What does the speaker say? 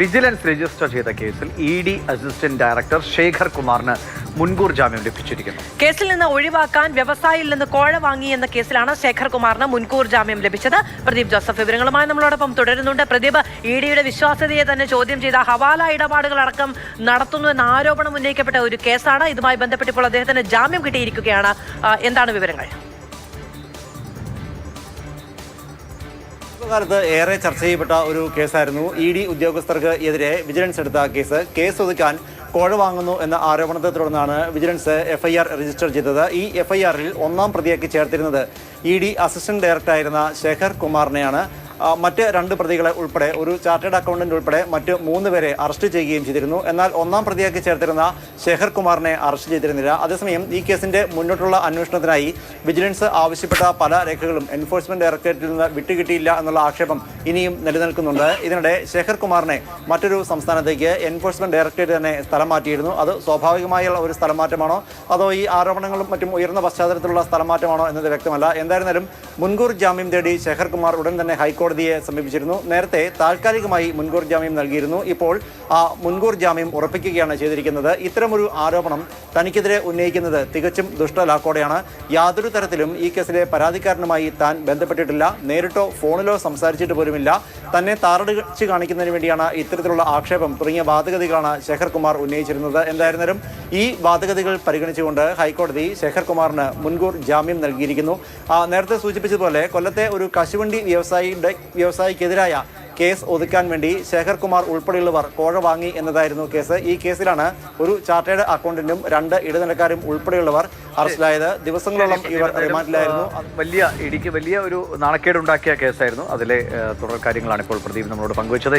Vigilance register ചെയ്ത കേസിൽ ED assistant director Shekhar കുമാറിന് മുൻകൂർ ജാമ്യം ലഭിച്ചിരിക്കുന്നു. കേസിൽ നിന്ന് ഒഴിവാക്കാൻ വ്യവസായിയിൽ നിന്ന് കോഴ വാങ്ങി എന്ന കേസിലാണ് ശേഖർ കുമാറിന് മുൻകൂർ ജാമ്യം ലഭിച്ചത്. പ്രദീപ് ജോസഫ് വിവരങ്ങളുമായി നമ്മളോടൊപ്പം തുടരുന്നുണ്ട്. പ്രദീപ്, ഇഡിയുടെ വിശ്വാസ്യതയെ തന്നെ ചോദ്യം ചെയ്ത ഹവാല ഇടപാടുകളടക്കം നടത്തുന്നുവെന്ന ആരോപണം ഉന്നയിക്കപ്പെട്ട ഒരു കേസാണ്. ഇതുമായി ബന്ധപ്പെട്ട് ഇപ്പോൾ അദ്ദേഹത്തിന് ജാമ്യം കിട്ടിയിരിക്കുകയാണ്. എന്താണ് വിവരങ്ങൾ? കാലത്ത് ഏറെ ചർച്ച ചെയ്യപ്പെട്ട ഒരു കേസായിരുന്നു ഇഡി ഉദ്യോഗസ്ഥർക്ക് എതിരെ വിജിലൻസ് എടുത്ത കേസ് ഒതുക്കാൻ കോഴ വാങ്ങുന്നു എന്ന ആരോപണത്തെ തുടർന്നാണ് വിജിലൻസ് FIR രജിസ്റ്റർ ചെയ്തത്. ഈ FIRൽ ഒന്നാം പ്രതിയാക്കി ചേർത്തിരുന്നത് ഇഡി അസിസ്റ്റന്റ് ഡയറക്ടറായിരുന്ന ശേഖർ കുമാറിനെയാണ്. മറ്റ് 2 പ്രതികളെ ഉൾപ്പെടെ ഒരു ചാർട്ടേഡ് അക്കൗണ്ടന്റ് ഉൾപ്പെടെ മറ്റ് 3 പേരെ അറസ്റ്റ് ചെയ്യുകയും ചെയ്തിരുന്നു. എന്നാൽ ഒന്നാം പ്രതിയാക്കി ചേർത്തിരുന്ന ശേഖർ കുമാറിനെ അറസ്റ്റ് ചെയ്തിരുന്നില്ല. അതേസമയം ഈ കേസിന്റെ മുന്നോട്ടുള്ള അന്വേഷണത്തിനായി വിജിലൻസ് ആവശ്യപ്പെട്ട പല രേഖകളും എൻഫോഴ്സ്മെന്റ് ഡയറക്ടറേറ്റിൽ നിന്ന് വിട്ടുകിട്ടിയില്ല എന്നുള്ള ആക്ഷേപം ഇനിയും നിലനിൽക്കുന്നുണ്ട്. ഇതിനിടെ ശേഖർ കുമാറിനെ മറ്റൊരു സംസ്ഥാനത്തേക്ക് എൻഫോഴ്സ്മെന്റ് ഡയറക്ടറേറ്റ് തന്നെ സ്ഥലം മാറ്റിയിരുന്നു. അത് സ്വാഭാവികമായുള്ള ഒരു സ്ഥലം മാറ്റമാണോ അതോ ഈ ആരോപണങ്ങളും മറ്റും ഉയർന്ന പശ്ചാത്തലത്തിലുള്ള സ്ഥലം മാറ്റമാണോ എന്നത് വ്യക്തമല്ല. എന്തായിരുന്നാലും മുൻകൂർ ജാമ്യം തേടി ശേഖർ കുമാർ ഉടൻ തന്നെ ഹൈക്കോടതിയെ സമീപിച്ചിരുന്നു. നേരത്തെ താൽക്കാലികമായി മുൻകൂർ ജാമ്യം നൽകിയിരുന്നു. ഇപ്പോൾ ആ മുൻകൂർ ജാമ്യം ഉറപ്പിക്കുകയാണ് ചെയ്തിരിക്കുന്നത്. ഇത്തരമൊരു ആരോപണം തനിക്കെതിരെ ഉന്നയിക്കുന്നത് തികച്ചും ദുഷ്ടലാക്കോടെയാണ്. യാതൊരു തരത്തിലും ഈ കേസിലെ പരാതിക്കാരനുമായി താൻ ബന്ധപ്പെട്ടിട്ടില്ല, നേരിട്ടോ ഫോണിലോ സംസാരിച്ചിട്ട് പോലുമില്ല, തന്നെ താറടിച്ച് കാണിക്കുന്നതിന് വേണ്ടിയാണ് ഇത്തരത്തിലുള്ള ആക്ഷേപം തുടങ്ങിയ വാദഗതികളാണ് ശേഖർ കുമാർ ഉന്നയിച്ചിരുന്നത്. എന്തായിരുന്നാലും ഈ വാദഗതികൾ പരിഗണിച്ചുകൊണ്ട് ഹൈക്കോടതി ശേഖർ കുമാറിന് മുൻകൂർ ജാമ്യം നൽകിയിരിക്കുന്നു. നേരത്തെ സൂചിപ്പിച്ചതുപോലെ കൊല്ലത്തെ ഒരു കശുവണ്ടി വ്യവസായിക്കെതിരായ കേസ് ഒതുക്കാൻ വേണ്ടി ശേഖർ കുമാർ ഉൾപ്പെടെയുള്ളവർ കോഴ വാങ്ങി എന്നതായിരുന്നു കേസ്. ഈ കേസിലാണ് ഒരു ചാർട്ടേഡ് അക്കൗണ്ടന്റും 2 ഇടനിലക്കാരും ഉൾപ്പെടെയുള്ളവർ അറസ്റ്റിലായത്. ദിവസങ്ങളോളം ഇവർ റിമാൻഡിലായിരുന്നു. ഇടിക്ക് വലിയ ഒരു നാണക്കേടുണ്ടാക്കിയ കേസായിരുന്നു. അതിലെ തുടർ കാര്യങ്ങളാണ് ഇപ്പോൾ പ്രദീപ് നമ്മളോട് പങ്കുവച്ചത്.